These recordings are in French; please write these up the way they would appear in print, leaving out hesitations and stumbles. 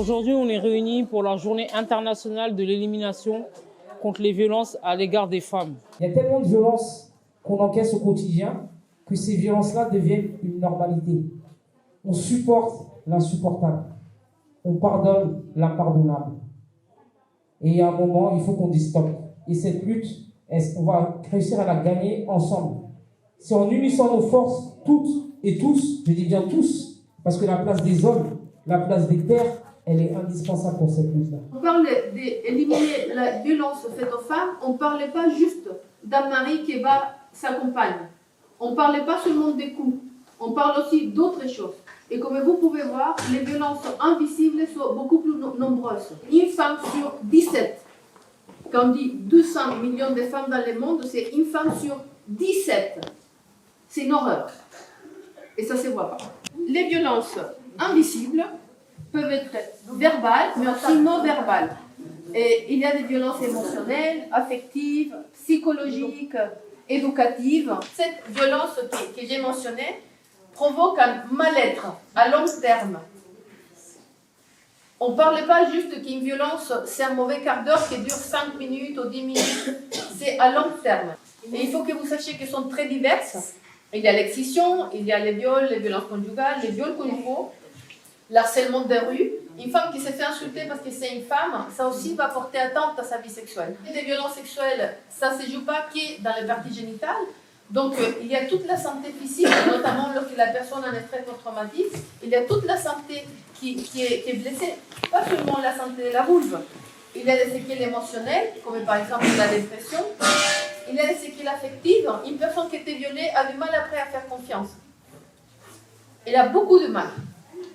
Aujourd'hui, on est réunis pour la journée internationale de l'élimination contre les violences à l'égard des femmes. Il y a tellement de violences qu'on encaisse au quotidien que ces violences-là deviennent une normalité. On supporte l'insupportable. On pardonne l'impardonnable. Et il y a un moment, il faut qu'on dise stop. Et cette lutte, on va réussir à la gagner ensemble. C'est en unissant nos forces, toutes et tous, je dis bien tous, parce que la place des hommes, la place des pères, elle est indispensable pour cette lutte-là. On parle d'éliminer la violence faite aux femmes, on ne parlait pas juste d'un mari qui bat sa compagne. On ne parlait pas seulement des coups, on parle aussi d'autres choses. Et comme vous pouvez voir, les violences invisibles sont beaucoup plus nombreuses. Une femme sur 17. Quand on dit 200 millions de femmes dans le monde, c'est une femme sur 17. C'est une horreur. Et ça ne se voit pas. Les violences invisibles peuvent être verbales, mais aussi non verbales. Et il y a des violences émotionnelles, affectives, psychologiques, éducatives. Cette violence que j'ai mentionnée provoque un mal-être à long terme. On ne parle pas juste qu'une violence, c'est un mauvais quart d'heure qui dure 5 minutes ou 10 minutes. C'est à long terme. Et il faut que vous sachiez qu'elles sont très diverses. Il y a l'excision, il y a les viols, les violences conjugales, les viols conjugaux, l'harcèlement de rue. Une femme qui s'est fait insulter parce que c'est une femme, ça aussi va porter atteinte à sa vie sexuelle. Des violences sexuelles, ça ne se joue pas que dans les parties génitales. Donc, il y a toute la santé physique, notamment lorsque la personne a un stress post-traumatique. Il y a toute la santé qui est blessée. Pas seulement la santé de la vulve. Il y a des séquelles émotionnelles, comme par exemple la dépression. Il y a des séquelles affectives. Une personne qui a été violée a du mal après à faire confiance. Elle a beaucoup de mal.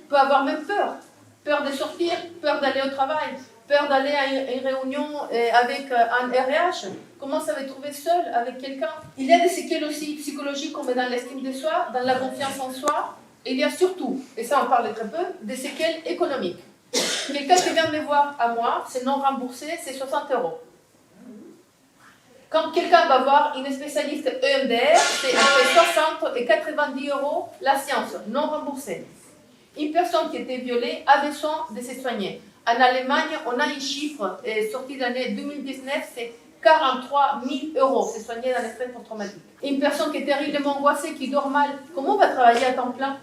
Peut avoir même peur. Peur de sortir, peur d'aller au travail, peur d'aller à une réunion avec un RH. Comment ça va trouver seul avec quelqu'un? Il y a des séquelles aussi psychologiques comme dans l'estime de soi, dans la confiance en soi. Et il y a surtout, et ça on parle très peu, des séquelles économiques. Quelqu'un qui vient me voir à moi, c'est non remboursé, c'est 60 €. Quand quelqu'un va voir une spécialiste EMDR, c'est entre 60 et 90 € la séance, non remboursée. Une personne qui était violée a besoin de se soigner. En Allemagne, on a un chiffre sorti de l'année 2019, c'est 43 000 €, se soigner dans le stress post-traumatique. Une personne qui est terriblement angoissée, qui dort mal, comment on va travailler à temps plein?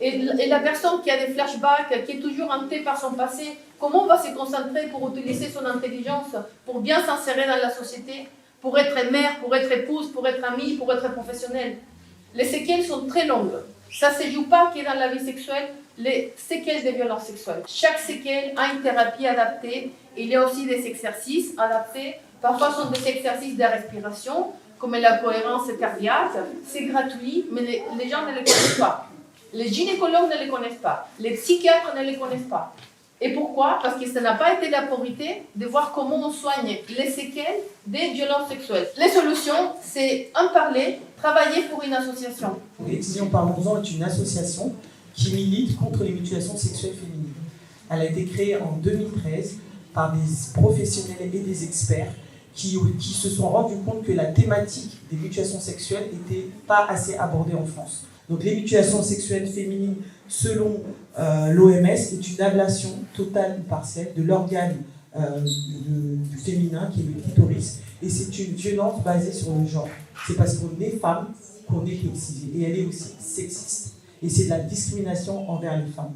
Et la personne qui a des flashbacks, qui est toujours hantée par son passé, comment on va se concentrer pour utiliser son intelligence, pour bien s'insérer dans la société, pour être mère, pour être épouse, pour être amie, pour être professionnelle? Les séquelles sont très longues. Ça ne se joue pas que dans la vie sexuelle, les séquelles des violences sexuelles. Chaque séquelle a une thérapie adaptée. Il y a aussi des exercices adaptés. Parfois, ce sont des exercices de respiration, comme la cohérence cardiaque. C'est gratuit, mais les gens ne les connaissent pas. Les gynécologues ne les connaissent pas. Les psychiatres ne les connaissent pas. Et pourquoi? Parce que ça n'a pas été la priorité de voir comment on soigne les séquelles des violences sexuelles. Les solutions, c'est en parler, travailler pour une association. Décision Parlons-en est une association qui milite contre les mutilations sexuelles féminines. Elle a été créée en 2013 par des professionnels et des experts qui se sont rendus compte que la thématique des mutilations sexuelles n'était pas assez abordée en France. Donc les mutilations sexuelles féminines, selon l'OMS, est une ablation totale ou partielle de l'organe du féminin, qui est le clitoris, et c'est une violence basée sur le genre. C'est parce qu'on est femme qu'on est sexisée, et elle est aussi sexiste. Et c'est de la discrimination envers les femmes.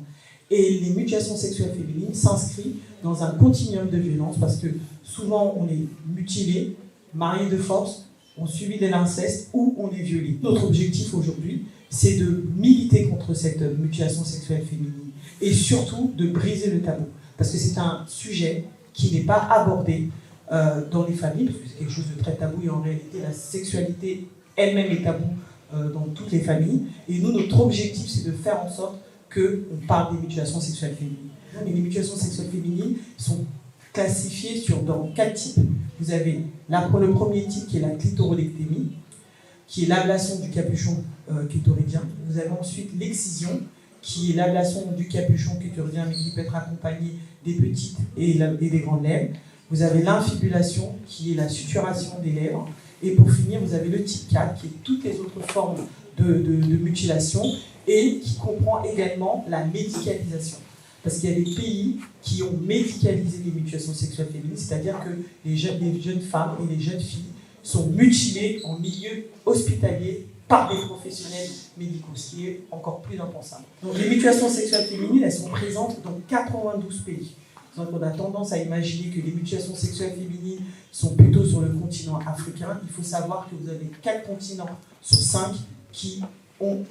Et les mutilations sexuelles féminines s'inscrivent dans un continuum de violence, parce que souvent on est mutilé, marié de force, on subit de l'inceste ou on est violé. Notre objectif aujourd'hui, c'est de militer contre cette mutilation sexuelle féminine et surtout de briser le tabou. Parce que c'est un sujet qui n'est pas abordé dans les familles, parce que c'est quelque chose de très tabou et en réalité la sexualité elle-même est taboue dans toutes les familles. Et nous, notre objectif, c'est de faire en sorte qu'on parle des mutilations sexuelles féminines. Et les mutilations sexuelles féminines sont classifiés dans 4 types. Vous avez le premier type qui est la clitorodectémie, qui est l'ablation du capuchon clitoridien. Vous avez ensuite l'excision, qui est l'ablation du capuchon clitoridien, mais qui peut être accompagnée des petites et des grandes lèvres. Vous avez l'infibulation, qui est la suturation des lèvres. Et pour finir, vous avez le type 4, qui est toutes les autres formes de mutilation, et qui comprend également la médicalisation. Parce qu'il y a des pays qui ont médicalisé les mutilations sexuelles féminines, c'est-à-dire que les jeunes femmes et les jeunes filles sont mutilées en milieu hospitalier par des professionnels médicaux, ce qui est encore plus impensable. Donc les mutilations sexuelles féminines, elles sont présentes dans 92 pays. Donc on a tendance à imaginer que les mutilations sexuelles féminines sont plutôt sur le continent africain. Il faut savoir que vous avez 4 continents sur 5 qui font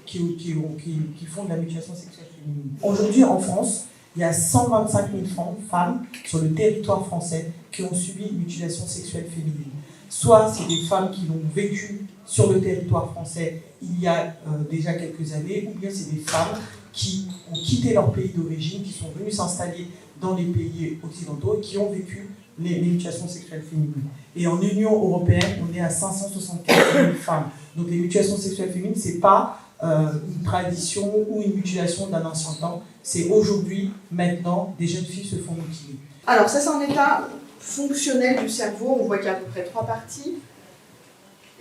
de la mutilation sexuelle féminine. Aujourd'hui en France, il y a 125 000 femmes sur le territoire français qui ont subi une mutilation sexuelle féminine. Soit c'est des femmes qui l'ont vécu sur le territoire français il y a déjà quelques années, ou bien c'est des femmes qui ont quitté leur pays d'origine, qui sont venues s'installer dans les pays occidentaux et qui ont vécu les mutilations sexuelles féminines. Et en Union européenne, on est à 574 000 femmes. Donc les mutilations sexuelles féminines, ce n'est pas une tradition ou une mutilation d'un ancien temps, c'est aujourd'hui, maintenant, des jeunes filles se font mutiler. Alors ça c'est un état fonctionnel du cerveau, on voit qu'il y a à peu près 3 parties.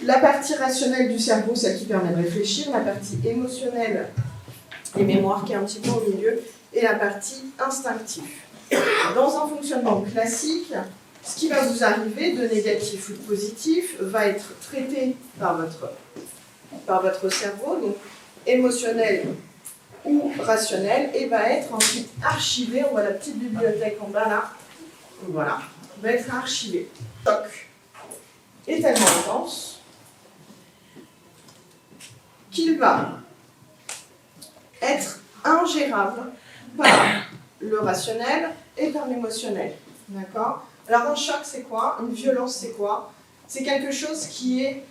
La partie rationnelle du cerveau, celle qui permet de réfléchir, la partie émotionnelle et mémoire qui est un petit peu au milieu, et la partie instinctive. Dans un fonctionnement classique, ce qui va vous arriver de négatif ou de positif va être traité par votre cerveau, donc émotionnel ou rationnel, et va être ensuite archivé. On voit la petite bibliothèque en bas là, voilà, va être archivé. Le choc est tellement intense qu'il va être ingérable par le rationnel et par l'émotionnel. D'accord ? Alors un choc c'est quoi ? Une violence c'est quoi ? C'est quelque chose qui est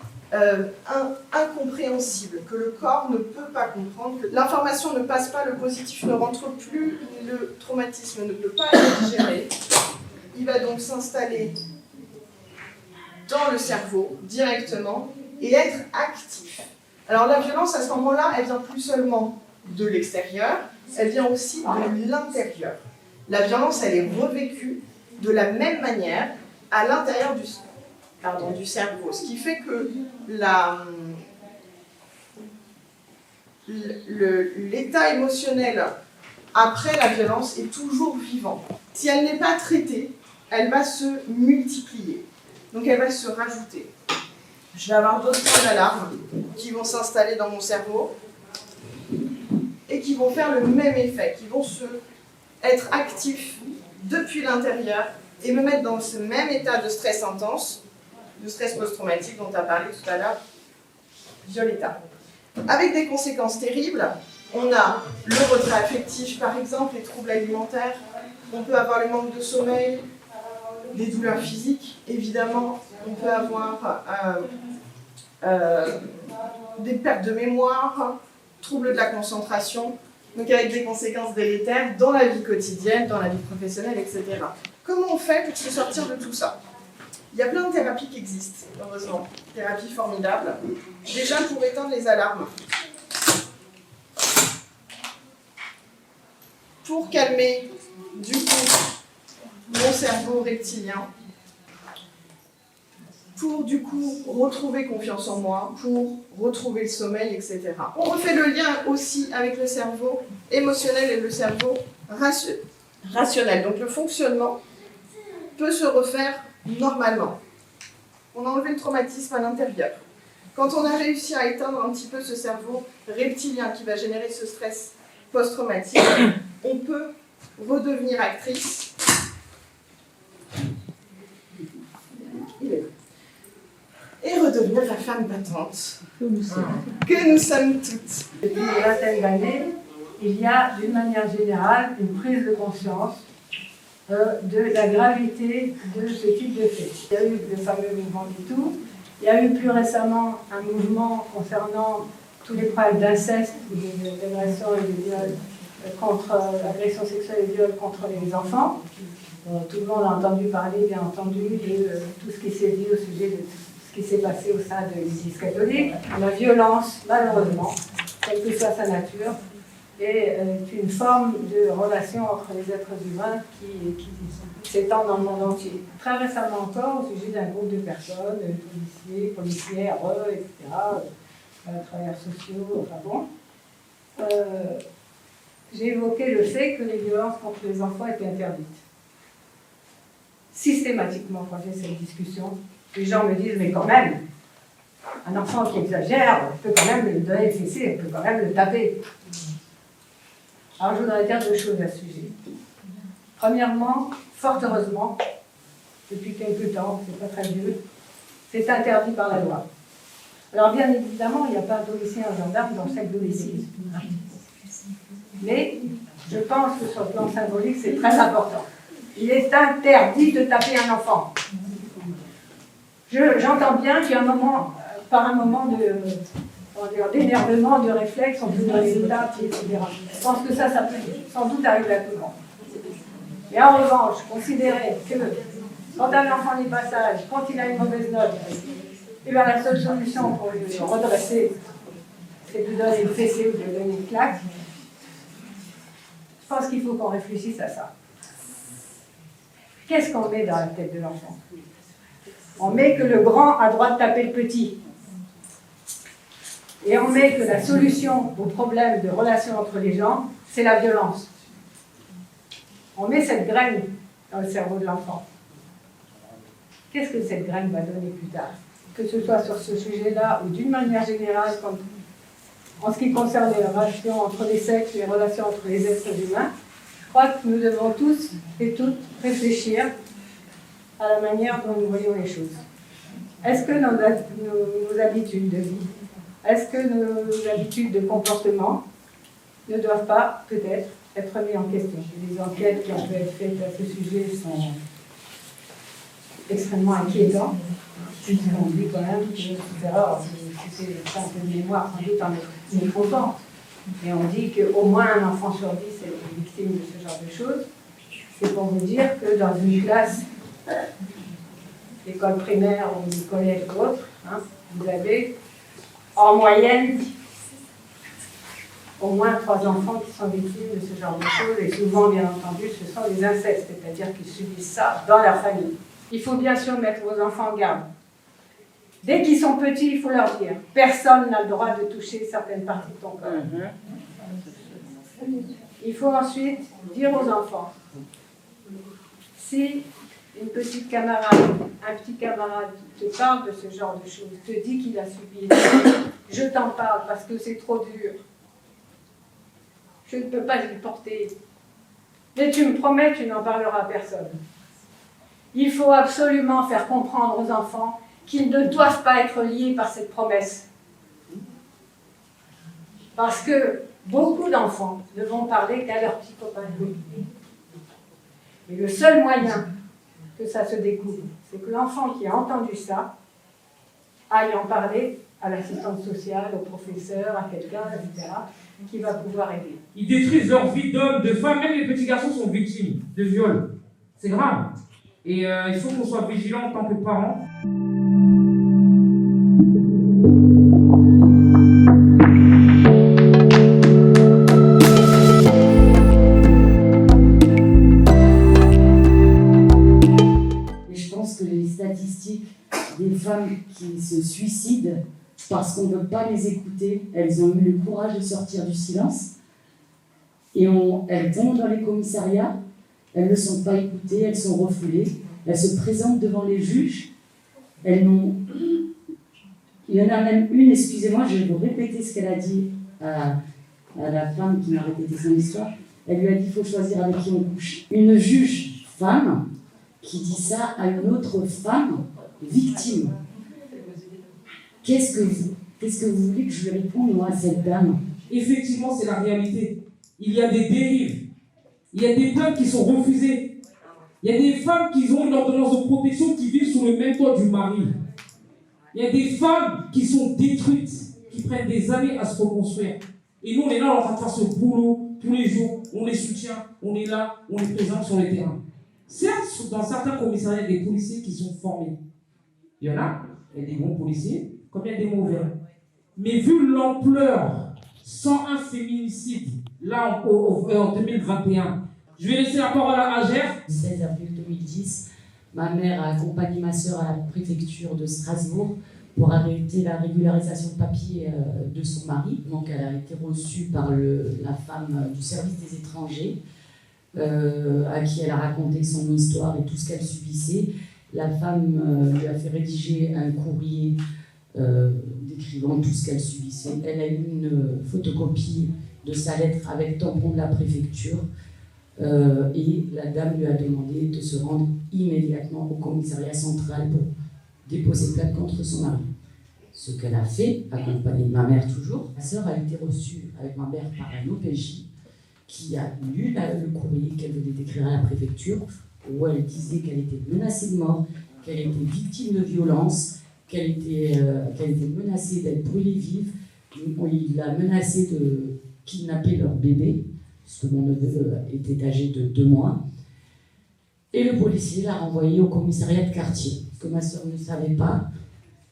incompréhensible, que le corps ne peut pas comprendre, que l'information ne passe pas, le positif ne rentre plus, le traumatisme ne peut pas être digéré. Il va donc s'installer dans le cerveau directement et être actif. Alors la violence à ce moment-là, elle vient plus seulement de l'extérieur, elle vient aussi de l'intérieur. La violence, elle est revécue de la même manière à l'intérieur du cerveau, ce qui fait que l'état émotionnel après la violence est toujours vivant. Si elle n'est pas traitée, elle va se multiplier, donc elle va se rajouter. Je vais avoir d'autres points d'alarme qui vont s'installer dans mon cerveau et qui vont faire le même effet, qui vont être actifs depuis l'intérieur et me mettre dans ce même état de stress intense, de stress post-traumatique dont tu as parlé tout à l'heure, Violetta. Avec des conséquences terribles, on a le retrait affectif, par exemple, les troubles alimentaires, on peut avoir le manque de sommeil, des douleurs physiques, évidemment, on peut avoir des pertes de mémoire, troubles de la concentration, donc avec des conséquences délétères dans la vie quotidienne, dans la vie professionnelle, etc. Comment on fait pour se sortir de tout ça ? Il y a plein de thérapies qui existent, heureusement, thérapies formidables. Déjà pour éteindre les alarmes, pour calmer du coup mon cerveau reptilien, pour du coup retrouver confiance en moi, pour retrouver le sommeil, etc. On refait le lien aussi avec le cerveau émotionnel et le cerveau rationnel. Donc le fonctionnement peut se refaire normalement. On a enlevé le traumatisme à l'intérieur. Quand on a réussi à éteindre un petit peu ce cerveau reptilien qui va générer ce stress post-traumatique, on peut redevenir actrice. Et redevenir la femme battante que nous sommes toutes. Depuis une vingtaine d'années, il y a d'une manière générale une prise de conscience de la gravité de ce type de fait. Il y a eu le fameux mouvement MeToo, il y a eu plus récemment un mouvement concernant tous les problèmes d'inceste, d'agression et de viol contre l'agression sexuelle et viol contre les enfants. Tout le monde a entendu parler, bien entendu, de tout ce qui s'est dit au sujet de ce qui s'est passé au sein de l'Église catholique. La violence, malheureusement, quelle que soit sa nature, est une forme de relation entre les êtres humains qui s'étend dans le monde entier. Très récemment encore, au sujet d'un groupe de personnes, policiers, policières, etc., travailleurs sociaux, enfin bon, j'ai évoqué le fait que les violences contre les enfants étaient interdites. Systématiquement, quand j'ai cette discussion, les gens me disent, mais quand même, un enfant qui exagère, on peut quand même lui donner le fessé, on peut quand même le taper. Alors je voudrais dire deux choses à ce sujet. Premièrement, fort heureusement, depuis quelque temps, c'est pas très vieux, c'est interdit par la loi. Alors bien évidemment, il n'y a pas un policier, un gendarme dans chaque domicile. Mais je pense que sur le plan symbolique, c'est très important. Il est interdit de taper un enfant. J'entends bien qu'il y a un moment, par un moment d'énervement, de réflexe, on peut donner des tapes, etc. Je pense que ça peut sans doute arriver à tout le monde. Et en revanche, considérer que quand un enfant n'est pas sage, quand il a une mauvaise note, et bien la seule solution pour le redresser, c'est de lui donner une fessée ou de lui donner une claque. Je pense qu'il faut qu'on réfléchisse à ça. Qu'est-ce qu'on met dans la tête de l'enfant? On met que le grand a droit de taper le petit. Et on met que la solution au problème de relation entre les gens, c'est la violence. On met cette graine dans le cerveau de l'enfant. Qu'est-ce que cette graine va donner plus tard? Que ce soit sur ce sujet-là ou d'une manière générale, comme en ce qui concerne les relations entre les sexes, les relations entre les êtres humains, je crois que nous devons tous et toutes réfléchir à la manière dont nous voyons les choses. Est-ce que nos habitudes de vie, est-ce que nos habitudes de comportement ne doivent pas peut-être être mises en question? Les enquêtes qui ont pu être faites à ce sujet sont extrêmement inquiétantes. On dit quand même que, c'est un peu de mémoire, sans doute en mécontent, mais on dit qu'au moins un enfant sur 10 est victime de ce genre de choses. C'est pour vous dire que dans une classe, l'école primaire ou du collège ou autre, vous avez en moyenne au moins 3 enfants qui sont victimes de ce genre de choses, et souvent, bien entendu, ce sont les incestes, c'est-à-dire qu'ils subissent ça dans leur famille. Il faut bien sûr mettre vos enfants en garde. Dès qu'ils sont petits, il faut leur dire, personne n'a le droit de toucher certaines parties de ton corps. Il faut ensuite dire aux enfants, si une petite camarade, un petit camarade te parle de ce genre de choses, te dit qu'il a subi, je t'en parle parce que c'est trop dur. Je ne peux pas lui porter. Mais tu me promets, tu n'en parleras à personne. Il faut absolument faire comprendre aux enfants qu'ils ne doivent pas être liés par cette promesse. Parce que beaucoup d'enfants ne vont parler qu'à leur petit copain. Et le seul moyen que ça se découvre, c'est que l'enfant qui a entendu ça aille en parler à l'assistante sociale, au professeur, à quelqu'un, etc., qui va pouvoir aider. Ils détruisent leur vie d'hommes, de femmes, même les petits garçons sont victimes de viol. C'est grave. Et il faut qu'on soit vigilant en tant que parents. Et je pense que les statistiques des femmes qui se suicident parce qu'on ne veut pas les écouter, elles ont eu le courage de sortir du silence et elles vont dans les commissariats. Elles ne sont pas écoutées, elles sont refoulées, elles se présentent devant les juges, elles n'ont... Il y en a même une, excusez-moi, je vais vous répéter ce qu'elle a dit à la femme qui m'a répété son histoire. Elle lui a dit qu'il faut choisir avec qui on couche. Une juge femme qui dit ça à une autre femme victime. Qu'est-ce que vous voulez que je lui réponde, moi, à cette dame? Effectivement, c'est la réalité. Il y a des dérives. Il y a des plaintes qui sont refusées. Il y a des femmes qui ont une ordonnance de protection qui vivent sous le même toit du mari. Il y a des femmes qui sont détruites, qui prennent des années à se reconstruire. Et nous, on est là en train de faire ce boulot tous les jours, on les soutient, on est là, on est présent sur le terrain. Certes, dans certains commissariats, il y a des policiers qui sont formés. Il y en a, il y a des bons policiers, comme il y a des mauvais. Mais vu l'ampleur, 101 féminicides, là en 2021, je vais laisser la parole à Ager. Le 16 avril 2010, ma mère a accompagné ma sœur à la préfecture de Strasbourg pour arrêter la régularisation de papier de son mari. Donc elle a été reçue par la femme du service des étrangers, à qui elle a raconté son histoire et tout ce qu'elle subissait. La femme lui a fait rédiger un courrier décrivant tout ce qu'elle subissait. Elle a eu une photocopie de sa lettre avec tampon de la préfecture. Et la dame lui a demandé de se rendre immédiatement au commissariat central pour déposer plainte contre son mari. Ce qu'elle a fait, accompagnée de ma mère toujours. Ma sœur a été reçue avec ma mère par un OPJ qui a lu le courrier qu'elle venait d'écrire à la préfecture, où elle disait qu'elle était menacée de mort, qu'elle était victime de violence, qu'elle était menacée d'être brûlée vive. Il l'a menacée de kidnapper leur bébé, puisque mon neveu était âgé de 2 mois. Et le policier l'a renvoyé au commissariat de quartier. Ce que ma soeur ne savait pas,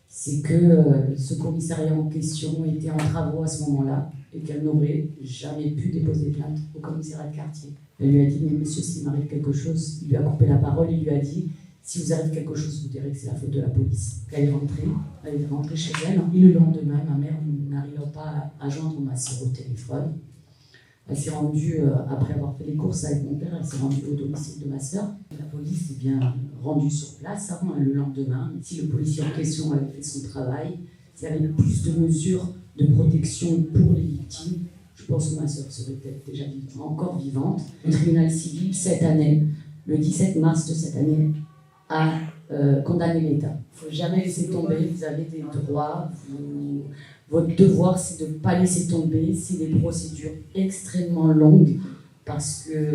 c'est que ce commissariat en question était en travaux à ce moment-là et qu'elle n'aurait jamais pu déposer plainte au commissariat de quartier. Elle lui a dit, mais monsieur, s'il m'arrive quelque chose, il lui a coupé la parole, il lui a dit, si vous arrive quelque chose, vous direz que c'est la faute de la police. Elle est rentrée chez elle, et le lendemain, ma mère n'arrivant pas à joindre ma soeur au téléphone. Elle s'est rendue, après avoir fait les courses avec mon père, elle s'est rendue au domicile de ma sœur. La police est bien rendue sur place le lendemain. Si le policier en question avait fait son travail, s'il y avait plus de mesures de protection pour les victimes, je pense que ma sœur serait peut-être déjà encore vivante. Le tribunal civil, cette année, le 17 mars de cette année, a condamné l'État. Il ne faut jamais laisser tomber, vous avez des droits, votre devoir, c'est de ne pas laisser tomber. C'est des procédures extrêmement longues parce que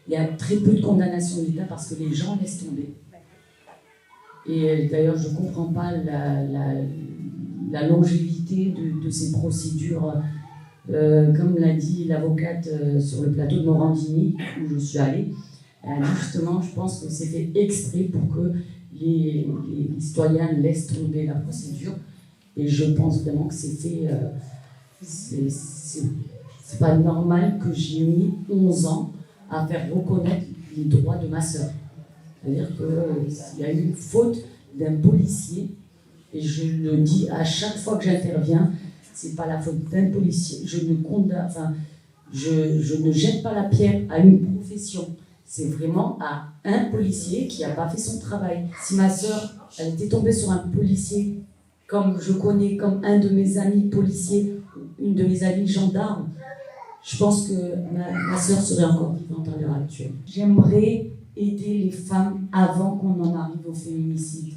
il y a très peu de condamnations de l'État parce que les gens laissent tomber. Et d'ailleurs, je ne comprends pas la longévité de ces procédures. Comme l'a dit l'avocate sur le plateau de Morandini, où je suis allée, elle a dit justement, je pense que c'est fait exprès pour que les citoyens laissent tomber la procédure. Et je pense vraiment que c'est fait. C'est pas normal que j'ai mis 11 ans à faire reconnaître les droits de ma sœur. C'est-à-dire qu'il y a eu une faute d'un policier, et je le dis à chaque fois que j'interviens, c'est pas la faute d'un policier. Je ne jette pas la pierre à une profession. C'est vraiment à un policier qui n'a pas fait son travail. Si ma sœur, elle était tombée sur un policier, comme je connais, comme un de mes amis policiers, une de mes amies gendarmes, je pense que ma sœur serait encore vivante à l'heure actuelle. J'aimerais aider les femmes avant qu'on en arrive au féminicide.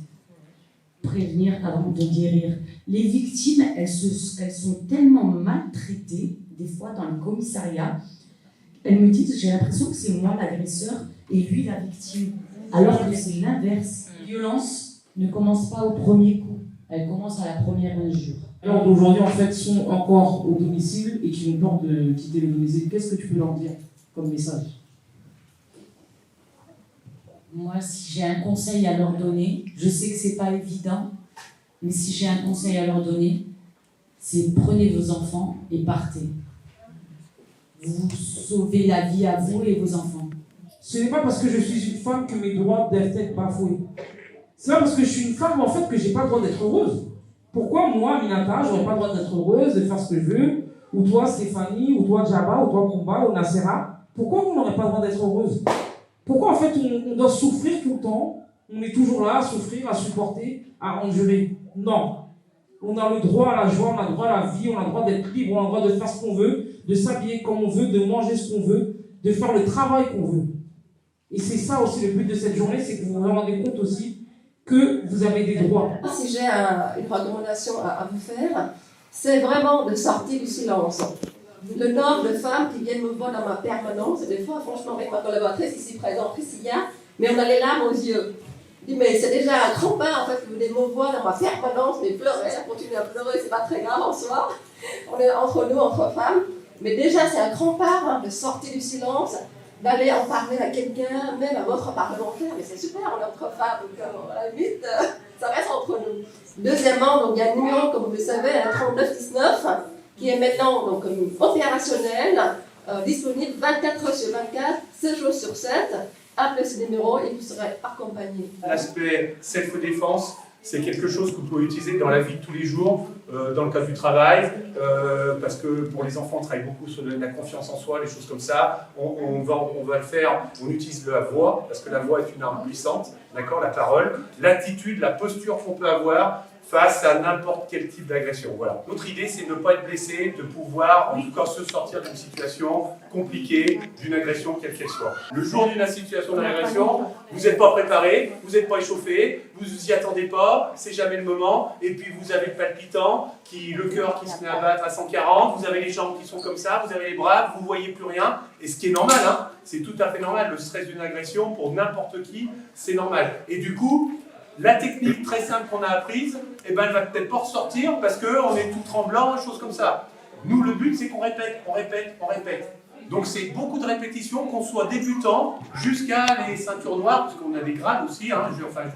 Prévenir avant de guérir. Les victimes, elles sont tellement maltraitées, des fois dans le commissariat, elles me disent, j'ai l'impression que c'est moi l'agresseur et lui la victime. Alors que c'est l'inverse. La violence ne commence pas au premier coup. Elle commence à la première injure. Alors d'aujourd'hui, en fait, sont encore au domicile et qui ont peur de quitter le domicile. Qu'est-ce que tu peux leur dire comme message? Moi, si j'ai un conseil à leur donner, je sais que c'est pas évident, mais si j'ai un conseil à leur donner, c'est prenez vos enfants et partez. Vous sauvez la vie à vous et vos enfants. Ce n'est pas parce que je suis une femme que mes droits doivent être bafoués. C'est pas parce que je suis une femme en fait que j'ai pas le droit d'être heureuse. Pourquoi moi, Minata, j'aurais pas le droit d'être heureuse, de faire ce que je veux, ou toi, Stéphanie, ou toi, Djaba, ou toi, Kumba, ou Nassera? Pourquoi vous n'aurez pas le droit d'être heureuse? Pourquoi en fait on doit souffrir tout le temps? On est toujours là à souffrir, à supporter, à endurer? Non. On a le droit à la joie, on a le droit à la vie, on a le droit d'être libre, on a le droit de faire ce qu'on veut, de s'habiller comme on veut, de manger ce qu'on veut, de faire le travail qu'on veut. Et c'est ça aussi le but de cette journée, c'est que vous vous rendez compte aussi que vous avez des droits. Si j'ai une recommandation à vous faire, c'est vraiment de sortir du silence. Le nombre de femmes qui viennent me voir dans ma permanence, et des fois, franchement, avec ma collaboratrice ici présente, Priscilla, mais on a les larmes aux yeux. Je dis, mais c'est déjà un grand pas, en fait, que vous venez me voir dans ma permanence, mais pleurer, elle continue à pleurer, c'est pas très grave en soi. On est entre nous, entre femmes. Mais déjà, c'est un grand pas de sortir du silence, d'aller en parler à quelqu'un, même à votre parlementaire. Mais c'est super, on est entre femmes, donc à la limite, ça reste entre nous. Deuxièmement, donc, il y a un numéro, comme vous le savez, un 3919, qui est maintenant donc, opérationnel, disponible 24 heures sur 24, 7 jours sur 7. Appelez ce numéro et vous serez accompagné. L'aspect self-défense, c'est quelque chose que vous pouvez utiliser dans la vie de tous les jours, dans le cadre du travail, parce que pour les enfants, on travaille beaucoup sur la confiance en soi, les choses comme ça. On va le faire, on utilise la voix, parce que la voix est une arme puissante, d'accord, la parole, l'attitude, la posture qu'on peut avoir face à n'importe quel type d'agression. Voilà. Notre idée, c'est de ne pas être blessé, de pouvoir, en tout cas, se sortir d'une situation compliquée, d'une agression quelle qu'elle soit. Le jour d'une situation d'agression, vous n'êtes pas préparé, vous n'êtes pas échauffé, vous vous y attendez pas, c'est jamais le moment, et puis vous avez le palpitant, le cœur qui se met à battre à 140, vous avez les jambes qui sont comme ça, vous avez les bras, vous ne voyez plus rien, et ce qui est normal, hein, c'est tout à fait normal, le stress d'une agression, pour n'importe qui, c'est normal. Et du coup, la technique très simple qu'on a apprise, eh ben, elle va peut-être pas ressortir parce qu'on est tout tremblant, choses comme ça. Nous, le but, c'est qu'on répète, on répète, on répète. Donc c'est beaucoup de répétitions, qu'on soit débutant jusqu'à les ceintures noires, parce qu'on a des grades aussi, hein,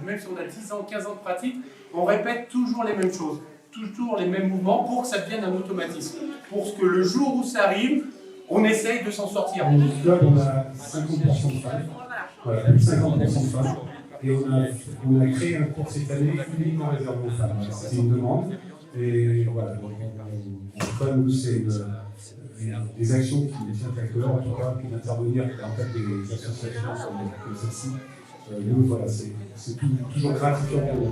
même si on a 10 ans, 15 ans de pratique, on répète toujours les mêmes choses, toujours les mêmes mouvements pour que ça devienne un automatisme. Pour que le jour où ça arrive, on essaye de s'en sortir. Dans notre club, on a 50% de femmes, voilà, plus de 50% de femmes. Et on a créé un cours cette année uniquement réservé aux femmes. C'était une demande. Et voilà, en tout cas, nous, c'est des actions qui nous tiennent à cœur, en tout cas, puis d'intervenir en fait des associations comme celle-ci. Nous, voilà, c'est toujours gratifiant pour nous.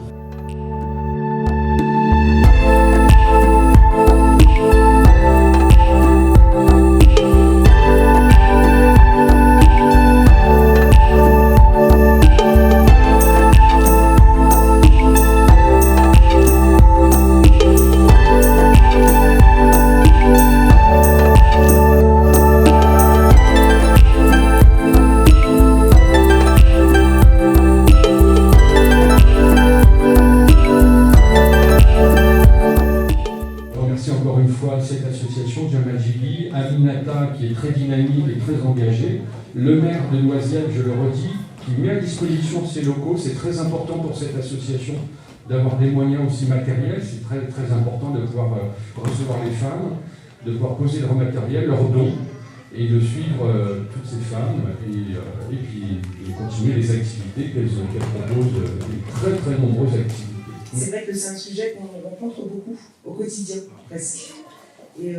Cette association, Djamajigui, Aminata qui est très dynamique et très engagée, le maire de Noisiel, je le redis, qui met à disposition ses locaux. C'est très important pour cette association d'avoir des moyens aussi matériels. C'est très, très important de pouvoir recevoir les femmes, de pouvoir poser leur matériel, leurs dons, et de suivre toutes ces femmes et puis de continuer les activités qu'elles proposent, des très très nombreuses activités. C'est vrai que c'est un sujet qu'on rencontre beaucoup au quotidien, presque. Et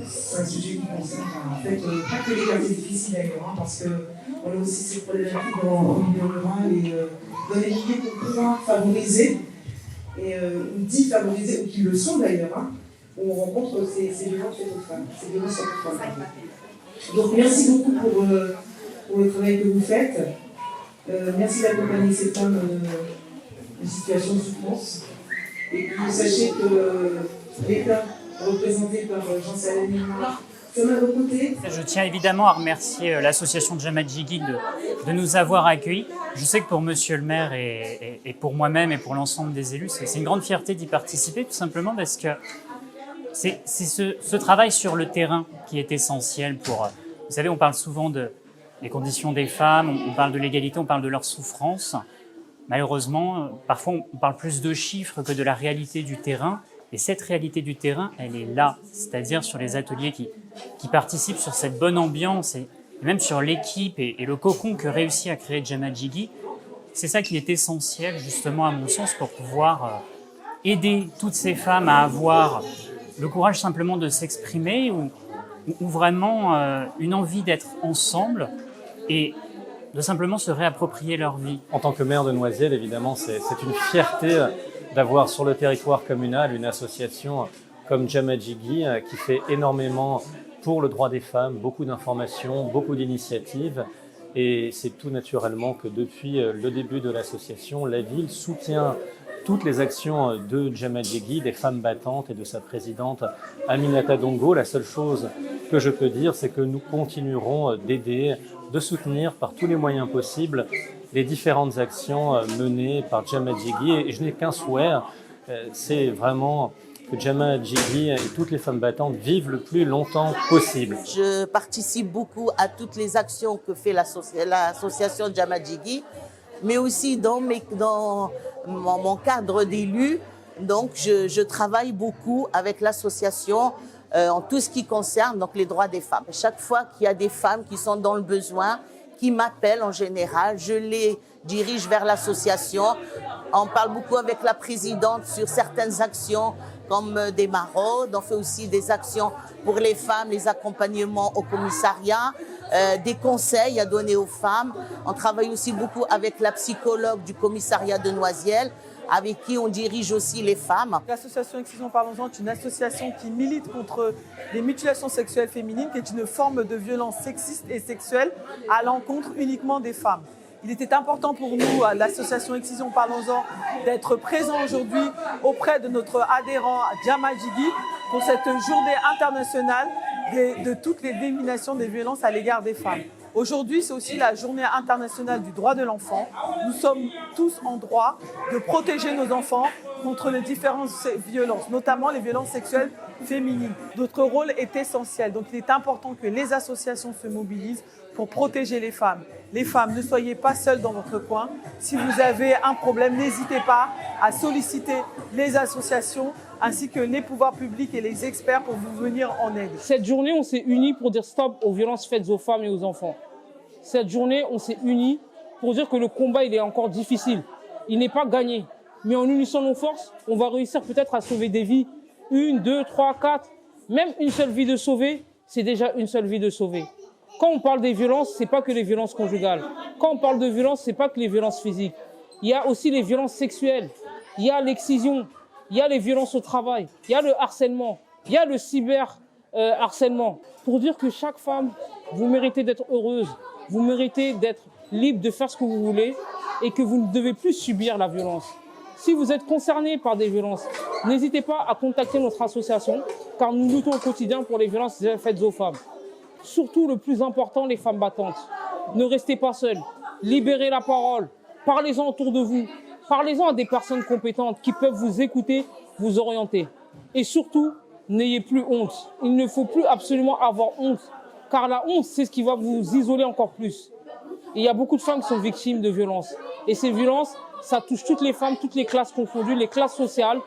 c'est un sujet qui concerne en fait pas que les quartiers difficiles d'ailleurs, parce qu'on a aussi ces problématiques dans le milieu rural et dans les milieux qu'on pourra favoriser, et on dit favoriser, ou qui le sont d'ailleurs, hein, où on rencontre ces violences faites aux femmes, ces violences faites aux femmes. Donc merci beaucoup pour le travail que vous faites. Merci d'accompagner ces femmes en situation de souffrance. Et puis sachez que l'État, représenté par Jean-Salem sommes à vos côtés. Je tiens évidemment à remercier l'association Djamajigui de nous avoir accueillis. Je sais que pour Monsieur le maire et pour moi-même et pour l'ensemble des élus, c'est une grande fierté d'y participer, tout simplement parce que c'est ce travail sur le terrain qui est essentiel pour... Vous savez, on parle souvent des conditions des femmes, on parle de l'égalité, on parle de leur souffrance. Malheureusement, parfois on parle plus de chiffres que de la réalité du terrain. Et cette réalité du terrain, elle est là, c'est-à-dire sur les ateliers qui participent sur cette bonne ambiance et même sur l'équipe et le cocon que réussit à créer Djamajigui. C'est ça qui est essentiel, justement, à mon sens, pour pouvoir aider toutes ces femmes à avoir le courage simplement de s'exprimer ou vraiment une envie d'être ensemble et de simplement se réapproprier leur vie. En tant que maire de Noisiel, évidemment, c'est une fierté d'avoir sur le territoire communal une association comme Djamajigui qui fait énormément pour le droit des femmes, beaucoup d'informations, beaucoup d'initiatives. Et c'est tout naturellement que depuis le début de l'association, la ville soutient toutes les actions de Djamajigui, des femmes battantes et de sa présidente Aminata Dongo. La seule chose que je peux dire, c'est que nous continuerons d'aider, de soutenir par tous les moyens possibles les différentes actions menées par Djamajigui. Et je n'ai qu'un souhait, c'est vraiment que Jama Jigui et toutes les femmes battantes vivent le plus longtemps possible. Je participe beaucoup à toutes les actions que fait l'association Jama Jigui, mais aussi dans mon cadre d'élu. Donc, je travaille beaucoup avec l'association en tout ce qui concerne donc, les droits des femmes. Chaque fois qu'il y a des femmes qui sont dans le besoin, qui m'appellent en général, je les dirige vers l'association. On parle beaucoup avec la présidente sur certaines actions comme des maraudes. On fait aussi des actions pour les femmes, les accompagnements au commissariat, des conseils à donner aux femmes. On travaille aussi beaucoup avec la psychologue du commissariat de Noisiel, avec qui on dirige aussi les femmes. L'association Excision Parlons-en est une association qui milite contre les mutilations sexuelles féminines, qui est une forme de violence sexiste et sexuelle à l'encontre uniquement des femmes. Il était important pour nous, à l'association Excision Parlons-en, d'être présents aujourd'hui auprès de notre adhérent Jama Jigui pour cette journée internationale de toutes les dénominations des violences à l'égard des femmes. Aujourd'hui, c'est aussi la journée internationale du droit de l'enfant. Nous sommes tous en droit de protéger nos enfants contre les différentes violences, notamment les violences sexuelles féminines. Notre rôle est essentiel, donc il est important que les associations se mobilisent pour protéger les femmes. Les femmes, ne soyez pas seules dans votre coin. Si vous avez un problème, n'hésitez pas à solliciter les associations ainsi que les pouvoirs publics et les experts pour vous venir en aide. Cette journée, on s'est unis pour dire stop aux violences faites aux femmes et aux enfants. Cette journée, on s'est unis pour dire que le combat, il est encore difficile. Il n'est pas gagné. Mais en unissant nos forces, on va réussir peut-être à sauver des vies. 1, 2, 3, 4. Même une seule vie de sauvée, c'est déjà une seule vie de sauvée. Quand on parle des violences, c'est pas que les violences conjugales. Quand on parle de violences, c'est pas que les violences physiques. Il y a aussi les violences sexuelles. Il y a l'excision. Il y a les violences au travail. Il y a le harcèlement. Il y a le cyber-harcèlement. Pour dire que chaque femme, vous méritez d'être heureuse. Vous méritez d'être libre de faire ce que vous voulez et que vous ne devez plus subir la violence. Si vous êtes concerné par des violences, n'hésitez pas à contacter notre association car nous luttons au quotidien pour les violences faites aux femmes. Surtout, le plus important, les femmes battantes. Ne restez pas seules. Libérez la parole. Parlez-en autour de vous. Parlez-en à des personnes compétentes qui peuvent vous écouter, vous orienter. Et surtout, n'ayez plus honte. Il ne faut plus absolument avoir honte. Car la honte, c'est ce qui va vous isoler encore plus. Et il y a beaucoup de femmes qui sont victimes de violences. Et ces violences, ça touche toutes les femmes, toutes les classes confondues, les classes sociales,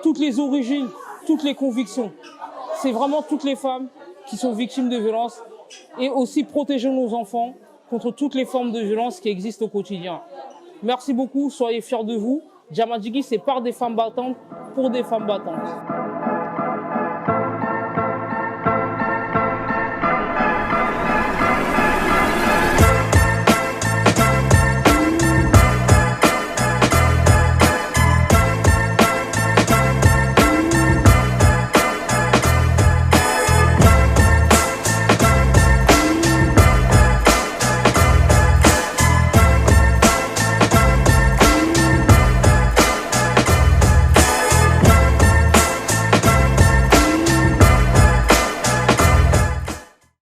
toutes les origines, toutes les convictions. C'est vraiment toutes les femmes qui sont victimes de violences et aussi protéger nos enfants contre toutes les formes de violence qui existent au quotidien. Merci beaucoup, soyez fiers de vous. Jama Jigui, c'est par des femmes battantes, pour des femmes battantes.